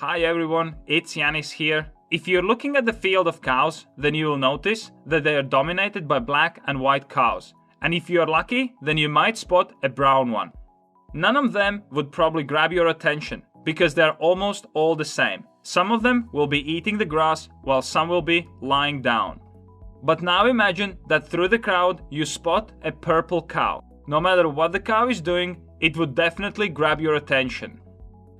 Hi everyone, it's Janis here. If you're looking at the field of cows, then you will notice that they are dominated by black and white cows. And if you're lucky, then you might spot a brown one. None of them would probably grab your attention because they're almost all the same. Some of them will be eating the grass while some will be lying down. But now imagine that through the crowd you spot a purple cow. No matter what the cow is doing, it would definitely grab your attention.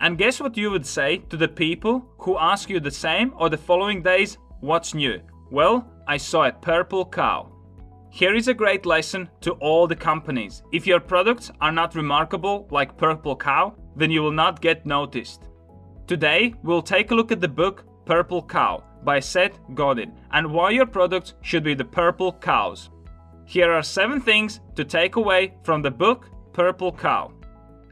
And guess what you would say to the people who ask you the same or the following days, what's new? Well, I saw a purple cow. Here is a great lesson to all the companies. If your products are not remarkable like Purple Cow, then you will not get noticed. Today, we'll take a look at the book Purple Cow by Seth Godin and why your products should be the purple cows. Here are 7 things to take away from the book Purple Cow.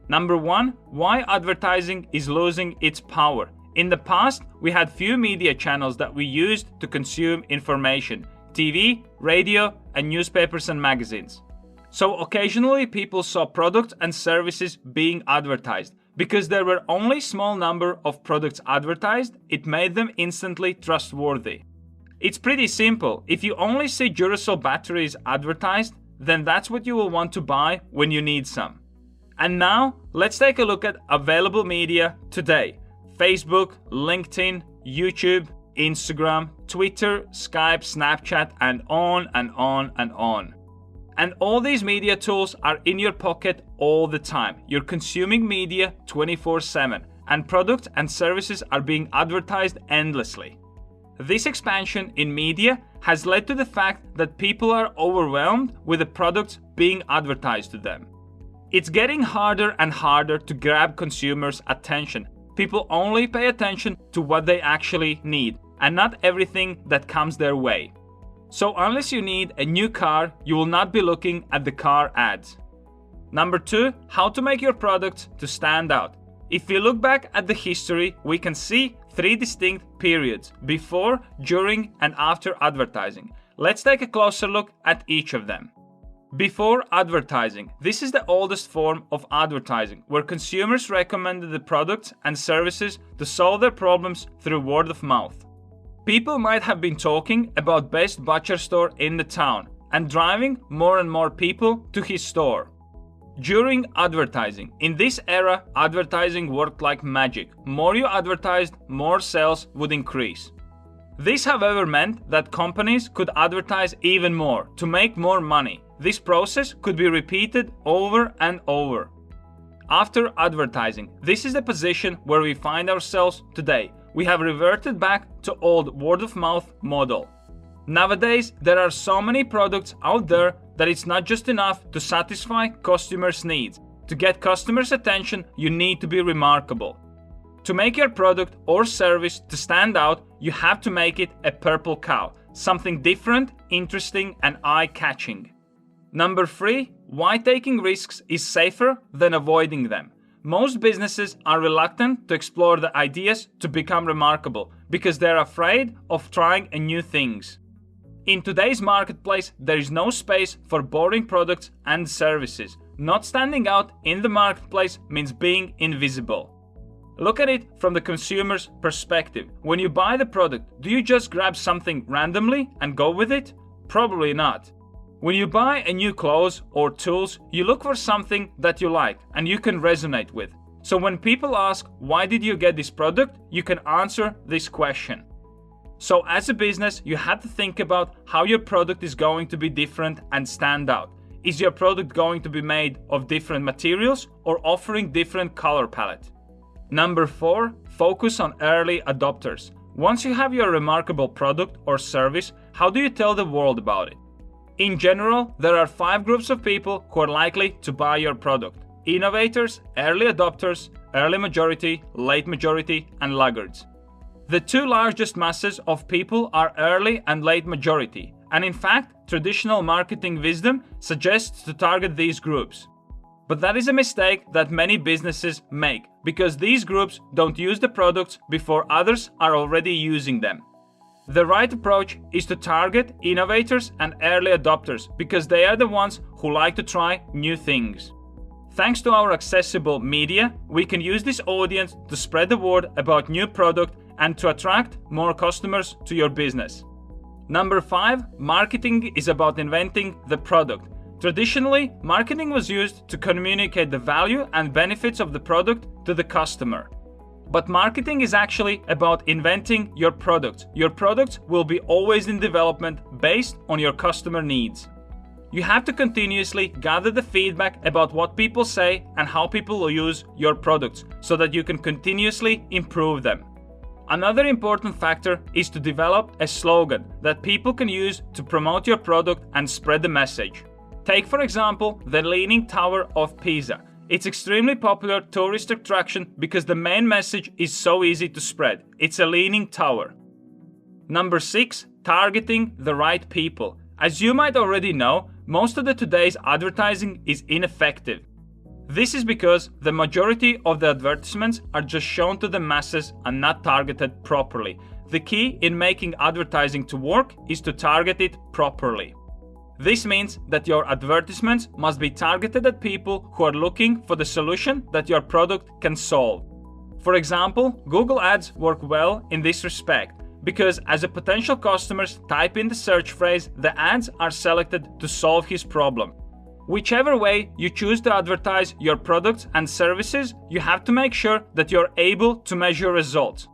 Number 1, why advertising is losing its power. In the past, we had few media channels that we used to consume information: TV, radio, and newspapers and magazines. So occasionally people saw products and services being advertised. Because there were only a small number of products advertised, it made them instantly trustworthy. It's pretty simple. If you only see Duracell batteries advertised, then that's what you will want to buy when you need some. And now, let's take a look at available media today. Facebook, LinkedIn, YouTube, Instagram, Twitter, Skype, Snapchat, and on and on and on. And all these media tools are in your pocket all the time. You're consuming media 24/7, and products and services are being advertised endlessly. This expansion in media has led to the fact that people are overwhelmed with the products being advertised to them. It's getting harder and harder to grab consumers' attention. People only pay attention to what they actually need, and not everything that comes their way. So unless you need a new car, you will not be looking at the car ads. Number 2, how to make your products to stand out. If we look back at the history, we can see 3 distinct periods: before, during, and after advertising. Let's take a closer look at each of them. Before advertising. This is the oldest form of advertising, where consumers recommended the products and services to solve their problems through word of mouth. People might have been talking about best butcher store in the town and driving more and more people to his store. During advertising. In this era, advertising worked like magic. More you advertised, more sales would increase. This, however, meant that companies could advertise even more to make more money. This process could be repeated over and over. After advertising. This is the position where we find ourselves today. We have reverted back to old word-of-mouth model. Nowadays, there are so many products out there that it's not just enough to satisfy customers' needs. To get customers' attention, you need to be remarkable. To make your product or service to stand out, you have to make it a purple cow, something different, interesting, and eye-catching. Number 3, why taking risks is safer than avoiding them. Most businesses are reluctant to explore the ideas to become remarkable because they're afraid of trying new things. In today's marketplace, there is no space for boring products and services. Not standing out in the marketplace means being invisible. Look at it from the consumer's perspective. When you buy the product, do you just grab something randomly and go with it? Probably not. When you buy a new clothes or tools, you look for something that you like and you can resonate with. So when people ask, why did you get this product? You can answer this question. So as a business, you have to think about how your product is going to be different and stand out. Is your product going to be made of different materials or offering different color palette? Number 4, focus on early adopters. Once you have your remarkable product or service, how do you tell the world about it? In general, there are 5 groups of people who are likely to buy your product: innovators, early adopters, early majority, late majority, and laggards. The 2 largest masses of people are early and late majority, and in fact, traditional marketing wisdom suggests to target these groups. But that is a mistake that many businesses make, because these groups don't use the products before others are already using them. The right approach is to target innovators and early adopters because they are the ones who like to try new things. Thanks to our accessible media, we can use this audience to spread the word about new product and to attract more customers to your business. Number 5, marketing is about inventing the product. Traditionally, marketing was used to communicate the value and benefits of the product to the customer. But marketing is actually about inventing your products. Your products will be always in development based on your customer needs. You have to continuously gather the feedback about what people say and how people will use your products so that you can continuously improve them. Another important factor is to develop a slogan that people can use to promote your product and spread the message. Take for example the Leaning Tower of Pisa. It's extremely popular tourist attraction because the main message is so easy to spread. It's a leaning tower. Number 6, targeting the right people. As you might already know, most of today's advertising is ineffective. This is because the majority of the advertisements are just shown to the masses and not targeted properly. The key in making advertising to work is to target it properly. This means that your advertisements must be targeted at people who are looking for the solution that your product can solve. For example, Google Ads work well in this respect because as a potential customers type in the search phrase, the ads are selected to solve his problem. Whichever way you choose to advertise your products and services, you have to make sure that you're able to measure results.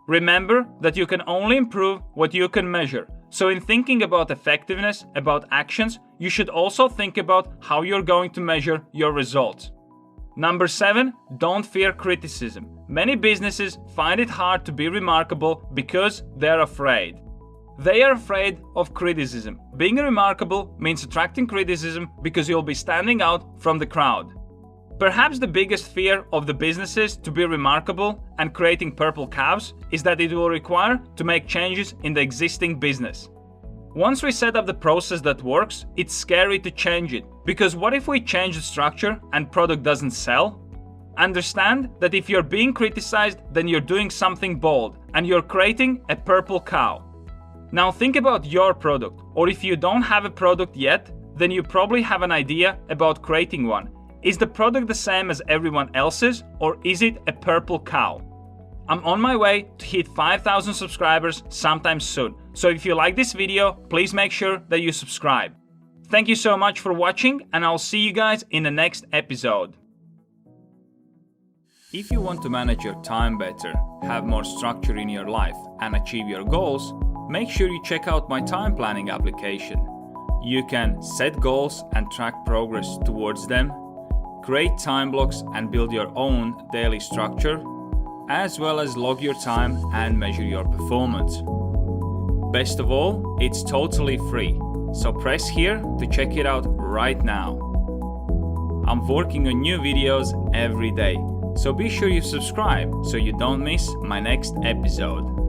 Remember that you can only improve what you can measure. So in thinking about effectiveness, about actions, you should also think about how you're going to measure your results. Number 7, don't fear criticism. Many businesses find it hard to be remarkable because they're afraid. They are afraid of criticism. Being remarkable means attracting criticism because you'll be standing out from the crowd. Perhaps the biggest fear of the businesses to be remarkable and creating purple cows is that it will require to make changes in the existing business. Once we set up the process that works, it's scary to change it, because what if we change the structure and product doesn't sell? Understand that if you're being criticized, then you're doing something bold and you're creating a purple cow. Now think about your product, or if you don't have a product yet, then you probably have an idea about creating one. Is the product the same as everyone else's, or is it a purple cow? I'm on my way to hit 5,000 subscribers sometime soon, so if you like this video, please make sure that you subscribe. Thank you so much for watching, and I'll see you guys in the next episode. If you want to manage your time better, have more structure in your life, and achieve your goals, make sure you check out my time planning application. You can set goals and track progress towards them, create time blocks and build your own daily structure, as well as log your time and measure your performance. Best of all, it's totally free, so press here to check it out right now. I'm working on new videos every day, so be sure you subscribe so you don't miss my next episode.